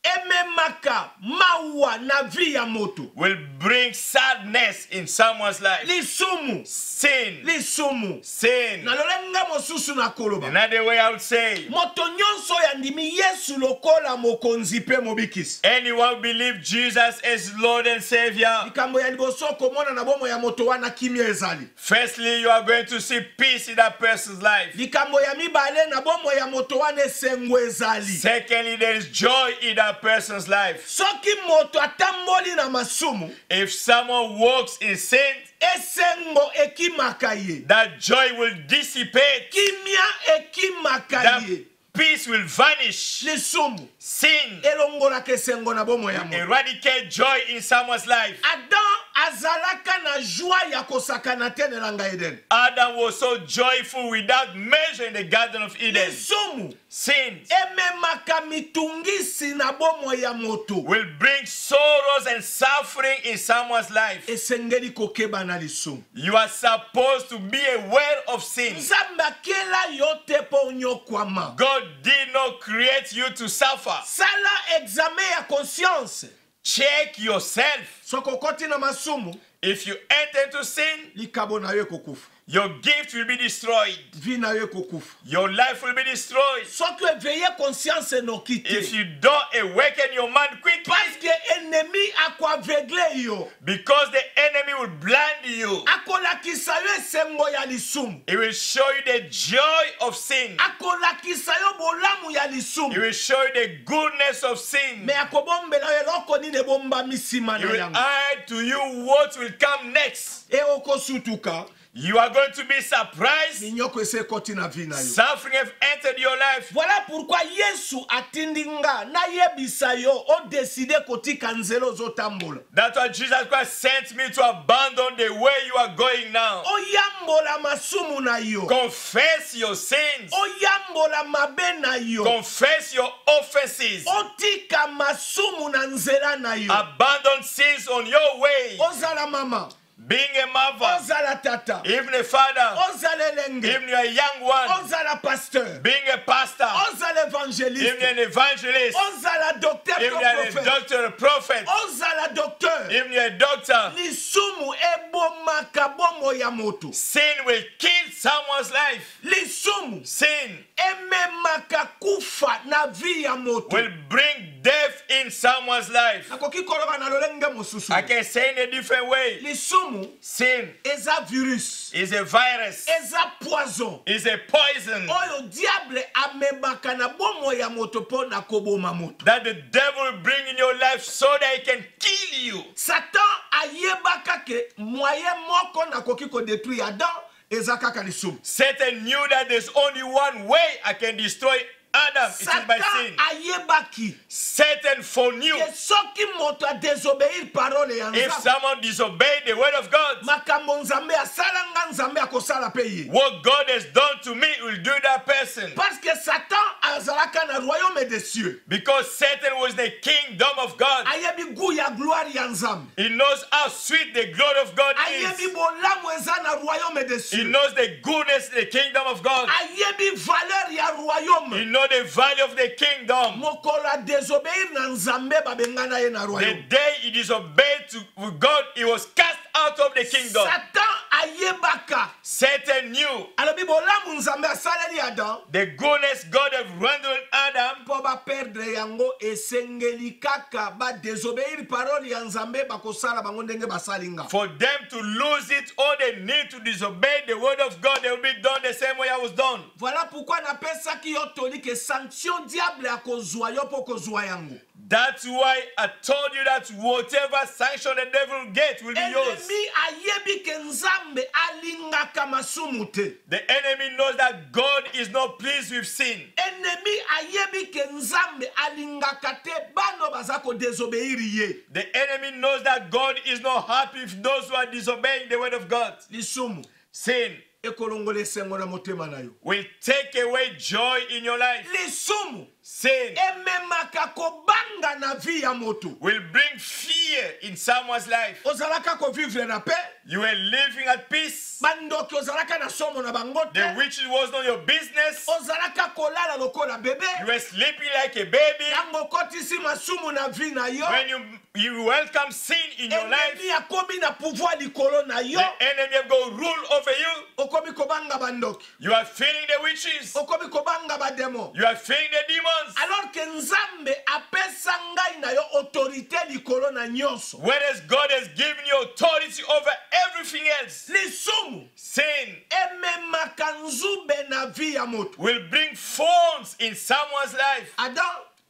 Ememaka mawa na vi ya moto. will bring sadness in someone's life. Lisumu. Sin. Lisumu. Sin. Na lolenga mosusu na koloba. Another way I would say, Moto nyonso ya ndimi Yesu lokola mokonzi pe mobikisi. anyone who believes Jesus is Lord and Savior, Likambo ya liboso komona na bomo ya moto wana kimia ezali. firstly, you are going to see peace in that person's life. Likambo ya mibale na bomo ya moto wana esengo ezali. Secondly, there is joy in that person's life. Soki moto atamboli na masumu, If someone walks in sin, esengo ekimaka ye. that joy will dissipate. Kimia ekimaka That ye. peace will vanish. Lisumu Sin elongolaka esengo na bomo ya moto. eradicate joy in someone's life. Adam azalaka na joie ya kosakana te nelanga Eden. Adam was so joyful without measure in the Garden of Eden. Lisumu Sin ememaka mitungisi na bomo ya moto. will bring sorrows and suffering in someone's life. Esengeli kokeba na lisumu. You are supposed to be aware of sin. Nzambe akela yo te po onyokwama. God did not create you to suffer. Sala examen ya conscience. Check yourself. Soko koti na masumu, If you enter into sin, likabo na yo kokufa. your gift will be destroyed. Vi na yo kokufa. Your life will be destroyed. Soki éveiller conscience no kite. If you don't awaken your mind quickly, Parce que ennemi ako aveugle yo. because the enemy will blind you. Akolakisa yo esengo ya lisumu. It will show you the joy of sin. Akolakisa yo bolamu ya It lisumu. will show you the goodness of sin. Me akobombela yo eloko nini ebomba misima It na will yango. add to you what will come next. E okosutuka. You are going to be surprised. Minyoko ese koti na vi na yo. Suffering have entered your life. Voilà pourquoi Yesu atindinga na yebisa yo o décidé kotika nzelo zotambola. That's why Jesus Christ sent me to abandon the way you are going now. O yambola masumu na yo. Confess your sins. O yambola mabe na yo. Confess your offenses. Otika masumu na nzela na yo. Abandon sins on your way. Ozala mama. Being a mother, Ozala tata. even a father, Ozala elenge. even a young one, Ozala pasteur. being a pastor, Ozala even évangéliste. an evangelist, Ozala docteur even comme a prophète. doctor, a prophet, Ozala docteur. even a doctor. Lisumu ebomaka bomo ya moto. Sin will kill someone's life. Lisumu Sin ememaka kufa na vi ya moto. will bring death in someone's life. Nakoki koloba na lolenge mosusu. I can say in a different way. Lisumu Sin eza virus. is a virus, Eza poison. is a poison Oyo diable amebaka na bomo ya moto po na koboma moto. that the devil will bring in your life so that he can kill you. Satan ayebaka ke moyen moko na koki ko détruire Adam eza kaka lisumu. Satan knew that there's only one way I can destroy Adam. It is by Satan sin. ayebaki Satan foreknew ke soki moto a désobéir parole ya if Nzambe, someone disobeyed the word of God, makambo Nzambe asalanga Nzambe akosala pe ye. what God has done to me will do that person. Parce que Satan azalaka na royaume des cieux. Because Satan was the kingdom of God. Ayebi gu ya gloire ya nzambe. He knows how sweet the glory of God Ayebi is. bolamu eza na royaume des He cieux. knows the goodness of the kingdom of God. Ayebi valeur ya royaume. He knows the value of the kingdom. Mokola désobéir na nzambe babengana ye na The royaume. day he disobeyed to God, he was cast out of the kingdom. Satan ayebaka. Satan knew Alobi bolamu nzambe asaleli Adam. the goodness God had rendered Adam. Po ba perdre yango esengeli kaka ba désobéir parole ya nzambe bakosala bango ndenge basalinga. For them to lose it, or they need to disobey the word of God, they will be done the same way I was done. Voilà pourquoi napesaki yo toli ke sanction diable akozwa yo po kozwa yango. That's why I told you that whatever sanction the devil gets will be yours. Ennemi ayebi ke nzambe alingaka masumu te. The enemy knows that God is not pleased with sin. Ennemi ayebi ke nzambe alingaka te bano bazako désobéir ye. The enemy knows that God is not happy with those who are disobeying the word of God. Lisumu Sin ekolongole sengo na motema na yo. will take away joy in your life. Lisumu Sin ememaka kobanga na vie ya moto. will bring fear in someone's life. Ozalaka ko vivre na paix. You were living at peace. Bandoki ozalaka na somo na bango te. The which was not your business. Ozalaka kolala lokola bebe. You were sleeping like a baby. Tango kotisi masumu na vie na yo. When you welcome sin in your life, Ennemi akomi na pouvoir likolo na yo. the enemy will go rule over you. Okomi kobanga bandoki. You are feeling the witches. Okomi kobanga bademo. You are feeling the demons. Alors que nzambe apesa ngai na yo autorité likolo na nyonso. Whereas God has given you authority over everything else. Lisumu Sin ememaka nzube na vie ya moto. will bring thorns in someone's life.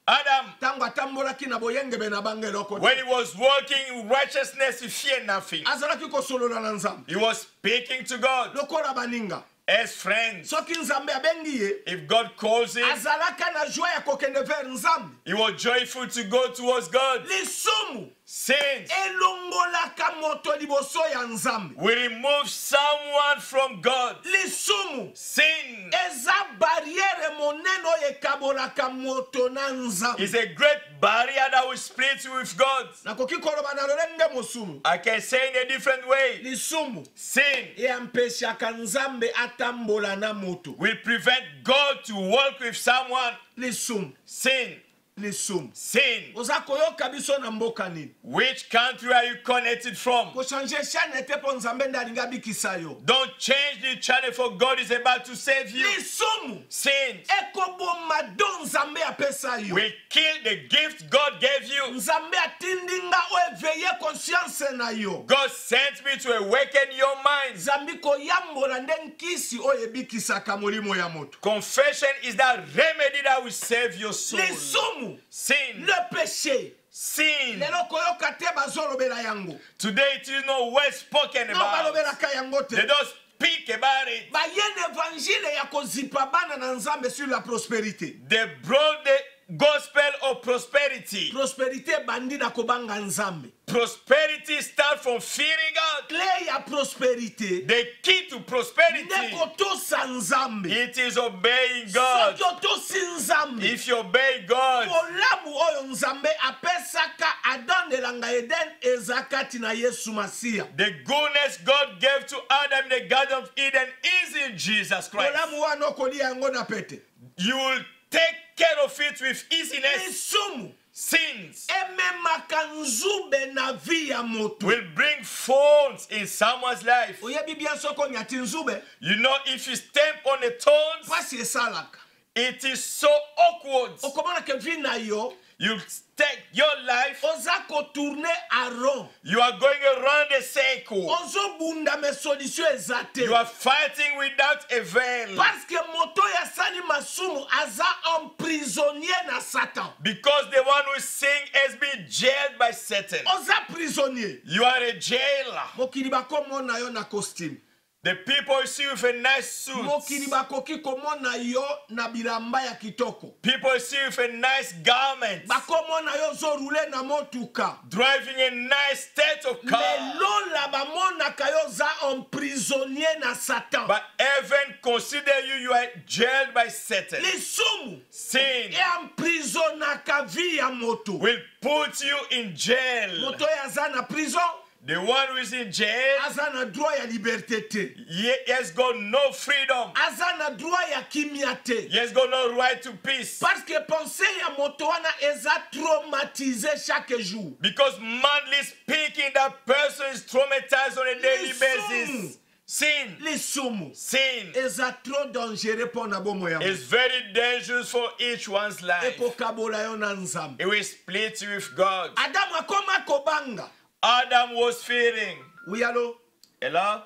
Adam, Tango atambolaki na boyengebe na bange loko. when he was walking in righteousness, he feared nothing. Azalaki kosolola na nzambe. He was speaking to God Lokola baninga. as friends. Soki nzambe abengi ye. If God calls him, Azalaka na joie ya kokende vers nzambe. he was joyful to go towards God. Lisumu Sins elongolaka moto liboso ya nzambe. will remove someone from God. Lisumu Sin eza barriere monene oyo ekabolaka moto na nzambe. is a great barrier that will split you with God. Nakoki koloba na lolenge mosumu. I can say in a different way. Lisumu Sin eyampeshaka nzambe atambola na moto. will prevent God to walk with someone. Lisumu Sin. Lisumu Sin. oza koyoka biso na mboka nini? Which country are you connected from? Kochange chaîne te po nzambe nde alingi abikisa yo. Don't change the channel, for God is about to save you. Lisumu Sin ekoboma do nzambe apesa yo. will kill the gift God gave you. Nzambe atindi nga oeveye conscience na yo. God sent me to awaken your mind. Nzambe koyambola nde nkisi oyo ebikisaka molimo ya moto. Confession is that remedy that will save your soul. Lisumu Sin. le péché. Sin. Lelo koyoka te bazolobela yango. Today it is not well spoken No about. balobelaka yango te. They don't speak about it. Bayene evangile ya kozipa bana na nzambe sur la prospérité. They brought the gospel of prosperity. Prospérité bandi na kobanga nzambe. Prosperity starts from fearing God. Clé ya prospérité. The key to prosperity, Ndeko tosa nzambe. it is obeying God. Soki otosi nzambe. If you obey God, Olamu oyo nzambe apesaka Adam elanga Eden ezakati na Yesu Masiya. the goodness God gave to Adam in the Garden of Eden is in Jesus Christ. Olamu wana okolia yango na pete. You will take care of it with easiness. Lisumu Sins ememaka nzube na vie ya moto. will bring thorns in someone's life. Oyebi bien soko nyati nzube You know, if you stamp on the thorns, pasi esalaka. it is so awkward. Okomona ke vie na yo You take your life, oza kotourne a rond. you are going around the circle. Ozobunda me solution ezate. You are fighting without a veil. Parce que moto ya sali masumu aza emprisonnier na Satan. Because the one who is saying has been jailed by Satan. Oza prisonnier. You are a jailer. Mokili bakomo na yo na costume. The people will see you with a nice suit. mokili bakoki komona yo na bilamba ya kitoko. People will see you with a nice garment. Bakomona yo zorule na motuka. Driving a nice state of car. Melola bamona kayo za un prisonnier na Satan. But heaven consider you are jailed by Satan. Lisumu Sin e emprisonaka vie ya moto. will put you in jail. Moto ya za na prison. The one who is in jail, Aza na droit ya liberté te. he has got no freedom. Aza na droit ya kimia te. He has got no right to peace. Parce que pensée ya moto wana eza traumatisé chaque jour. Because manly speaking, that person is traumatized on a daily basis. Sin. Lisumu Sin eza trop dangereux pour na bomo ya. is very dangerous for each one's life. Ekokabola yo na nzambe. It will split you with God. Adamu akoma kobanga. Adam was fearing. Oui, allô? Hello?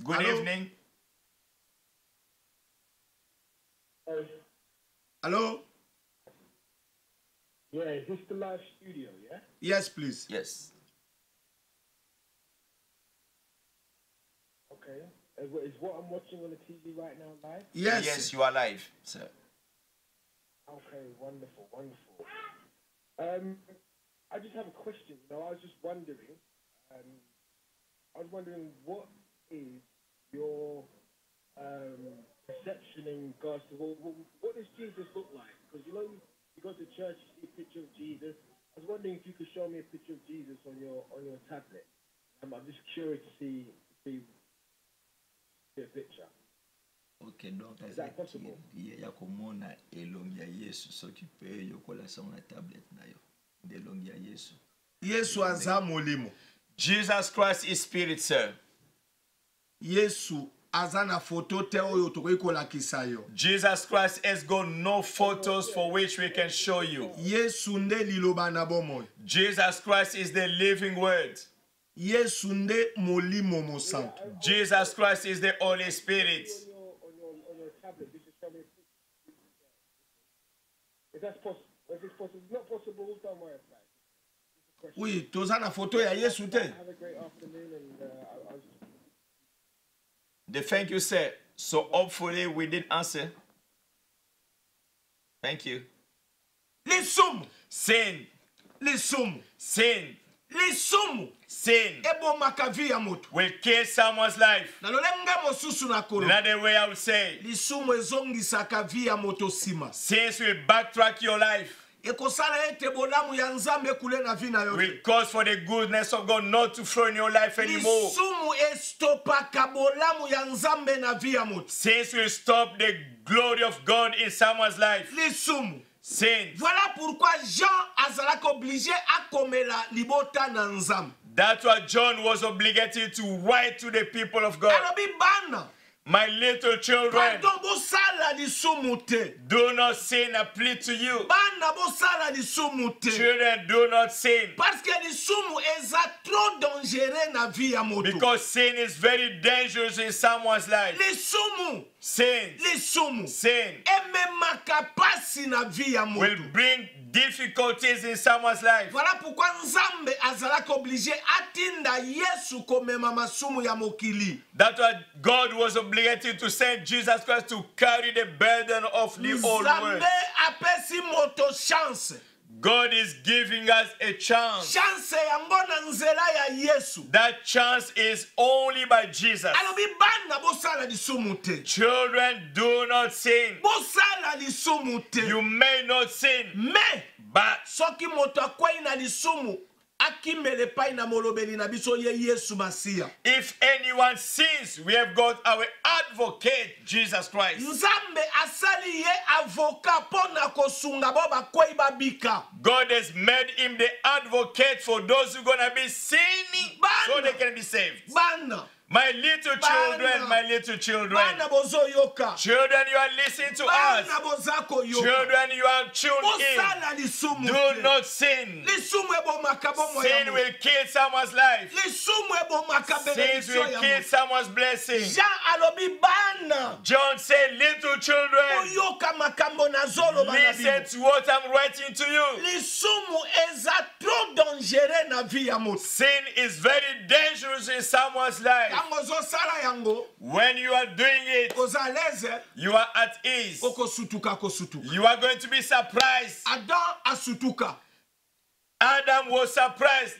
Good Hello? evening. Allô? Yeah, is this the live studio, yeah? Yes, please. Yes. Okay. Is what I'm watching on the TV right now live? Yes. Yes, you are live, sir. Okay, wonderful, wonderful. I just have a question. You know, I was just wondering, what is your perception in regards to what does Jesus look like? Because you know, you go to church, you see a picture of Jesus. I was wondering if you could show me a picture of Jesus on your tablet. I'm just curious to see a picture. Ok, donc Is that possible? ya komona elongi ya Yesu soki pe yokola sango na tablette na yo. De elongi ya Yesu. Yesu aza molimo. Jesus Christ is spirit, sir. Yesu aza na photo te oyo tokoki kolakisa yo. Jesus Christ has got no photos for which we can show you. Yesu nde liloba na bomoi. Jesus Christ is the living word. Yesu nde molimo mosantu. Jesus Christ is the Holy Spirit. On your tablet, you should show me a picture. If that's possible, if it's possible, if not possible, don't worry about it. Oui, toza na photo ya Yesu te. Have a great afternoon, and Thank you, sir. So hopefully we did answer. Thank you. Lisumu, Sin, lisumu, sin, lisumu. sin Ebomaka vie ya moto. will kill someone's life. Na lolenga mosusu na kolo. Another way I would say, Lisumu ezongisaka vie ya moto sima. sins will backtrack your life. Ekosala ete bolamu ya Nzambe kule na vie na yo. Will cause for the goodness of God not to flow in your life anymore. Lisumu estopaka bolamu ya Nzambe na vie ya moto. Sins will stop the glory of God in someone's life. Lisumu. Sins. Voilà pourquoi Jean azalaka obligé akomela libota na Nzambe. That's why John was obligated to write to the people of God. Alobi bana. My little children, Pardon bosala lisumu te. do not sin, I plead to you. Bana bosala lisumu te. Children, do not sin. Parce que lisumu eza trop dangereux na vie ya moto. Because sin is very dangerous in someone's life. Lisumu. Sin, Lisumu. sin Ememaka pasi na vie ya moto. will bring difficulties in someone's life. Voilà pourquoi Nzambe azalaka obligé atinda Yesu komema masumu ya mokili. That's why God was obligated to send Jesus Christ to carry the burden of the old world. Nzambe apesi moto chance. God is giving us a chance. Chance yango na nzela ya Yesu. That chance is only by Jesus. Alobi bana bosala lisumu te. Children, do not sin. Bosala lisumu te. You may not sin, Mais but soki moto akwei na lisumu akimele pai na molobeli na biso ye Yesu Masiya. if anyone sins, we have got our advocate, Jesus Christ. Nzambe asali ye avoka pona kosunga bo bakwei babika. God has made him the advocate for those who are going to be sinning so they can be saved. Bana. My little children, my little children. Bana bozo yoka. Children, you are listening to Bana us. bozako yoka. Children, you are tuned Bosala in. lisumu Do te. not sin. Lisumu ebomaka bomo ya Sin moto. will kill someone's life. Lisumu ebomaka Sin benediction will ya kill moto. someone's blessing. Jean alobi bana bana John said, little children, oyoka makambo nazoloba na listen bino. to what I'm writing to you. Lisumu eza trop dangereux na vie ya moto. Sin is very dangerous in someone's life. Tango ozosala yango When you are doing it, oza à l'aise, you are at ease. okosutuka kosutuka. You are going to be surprised. Adam asutuka. Adam was surprised.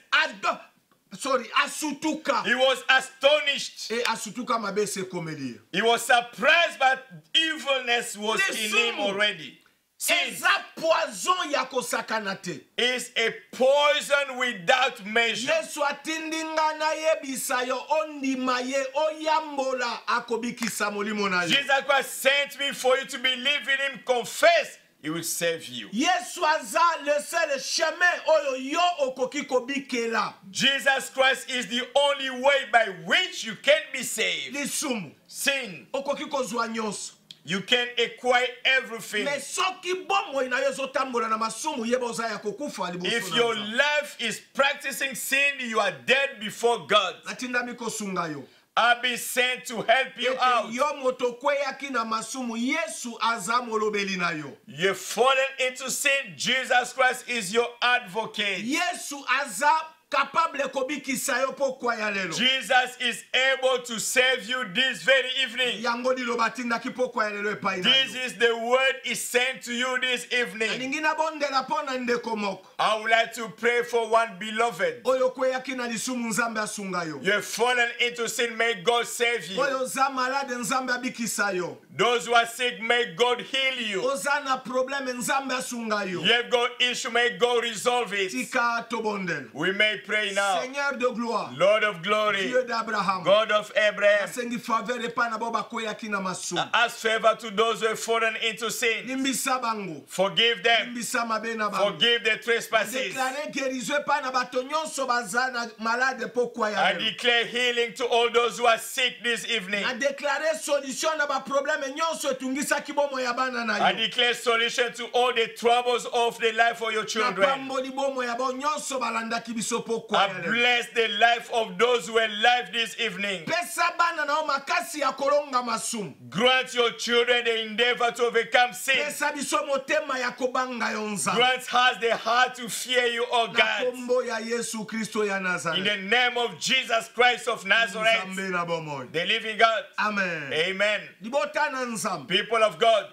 Asutuka. He was astonished. Et asutuka mabese komelia. He was surprised, but evilness was in him Lesumu. already. Sin Eza poison ya kosakana te. is a poison without measure. Yesu atindinga na yebisa yo ondima ye oyambola akobikisa molimo na yo. Jesus Christ sent me for you to believe in him, confess, he will save you. Yesu aza le seul chemin oyo yo okoki kobikela. Jesus Christ is the only way by which you can be saved. Lisumu Sin, okoki kozwa nyonso. you can acquire everything. Mais soki bomoi na yo ezotambola na masumu yeba oza ya kokufa liboso If na your Nzambe. life is practicing sin, you are dead before God. Natindami kosunga yo. I've been sent to help you Ete out. yo moto kweyaki na masumu Yesu aza molobeli na yo. You've fallen into sin. Jesus Christ is your advocate. Yesu aza capable kobikisa yo pokwa ya lelo. Jesus is able to save you this very evening. Yango liloba tindaki pokwa ya lelo epai na This yo. is the word is sent to you this evening. Alingi na bondela pona ndeko moko. I would like to pray for one beloved. Oyo kweyaki na lisumu Nzambe asunga yo. You have fallen into sin. May God save you. Oyo za malade Nzambe abikisa yo. Those who are sick, may God heal you. Oza na probleme Nzambe asunga yo. You have got issue, may God resolve it. Tika tobondela. We may pray now. Seigneur de gloire. Lord of glory, Dieu d'Abraham. God of Abraham, Asengi faveur epa na bo bakweyaki na masumu. ask favor to those who have fallen into sin. Limbisa bango. Forgive them. Limbisa mabe na bango. Forgive the trespasses. Déclarer guérison epa na bato nyonso baza na malade pokwa ya I lelo. declare healing to all those who are sick this evening. Na déclarer solution na ba problème nyonso etungisaki bomo ya bana na I yo. declare solution to all the troubles of the life of your Na children. pamboli bomo ya bo nyonso balandaki biso pokwa ya I lelo. bless the life of those who are alive this evening. Pesa bana na o makasi ya kolonga masumu. Grant your children the endeavor to overcome sin. Pesa biso motema ya kobanga yo Nzambe. Grant us the heart to fear you, O Na God. kombo ya Yesu Kristo ya In Nazareth. the name of Jesus Christ of Nazareth, Nzambe na bomoyi. the living God. Amen. Amen. Libota na Nzambe. People of God,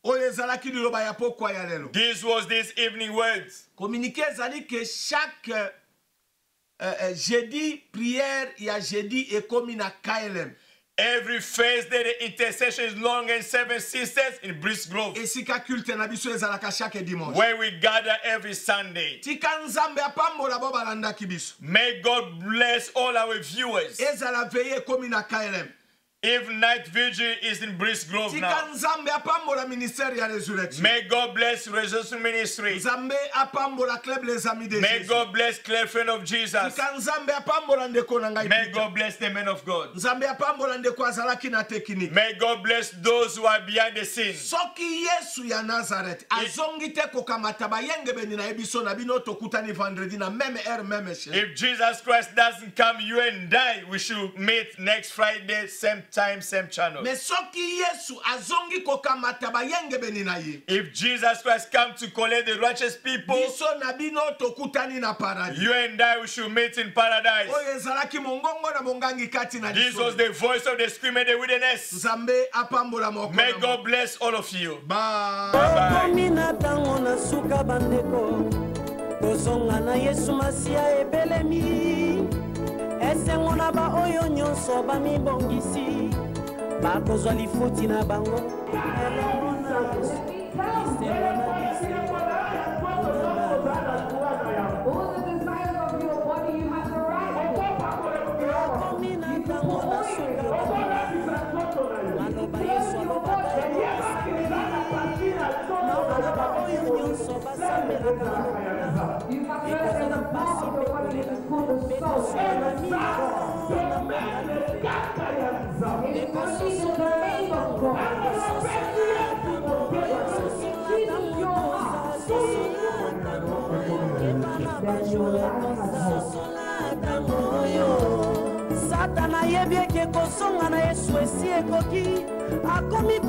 Oyo ezalaki liloba ya pokwa ya lelo. this was this evening words. Communiqué ezali que chaque jeudi prière ya jeudi ekomi na KLM. Every Thursday, the intercession is long and 7 sisters in Brisk Grove, Esika culte na biso ezalaka chaque dimanche. where we gather every Sunday. Tika Nzambe apambola bo balandaki biso. May God bless all our viewers. Ezala veille ekomi na KLM. If night vigil is in Brisk Grove Tika now, Nzambe apambola ministère ya résurrection. may God bless Resurrection Ministry. Nzambe apambola club les amis de May Jésus. God bless Clear Friend of Jesus. Tika Nzambe apambola ndeko na ngai May Peter. God bless the men of God. Nzambe apambola ndeko azalaki na technique. May God bless those who are behind the scenes. Soki Yesu ya Nazareth azongi te kokamata bayenge beni na ebiso na bino tokutani vendredi na même heure même chaîne. If Jesus Christ doesn't come, you and I, we should meet next Friday, same time, same channel. Mais soki Yesu azongi kokamata bayenge beni na ye. If Jesus Christ comes to collect the righteous people, Biso na bino tokutani na paradis. you and I, we should meet in paradise. Oyo ezalaki mongongo na mongangi kati na This was liso. the voice of the scream in the wilderness. Nzambe apambola moko. May na God moko. bless all of you. Bye. okomi na ntango na suka bandeko kozonga na Yesu Masiya ebelemi esengo na baoyo nyonso bamibongisi bakozwa lifuti na bango elongo na Yesu lisengo na lisengo okomi na ntango na suka bandeko maloba Yesu alobaka mawana baoyo nyonso basambelaka ekozala mpasi mpe kolela mpe kosola miko na mokano ekososola bango sosola bango Satan ayebi eke kosonga na Yesu esi ekoki akomi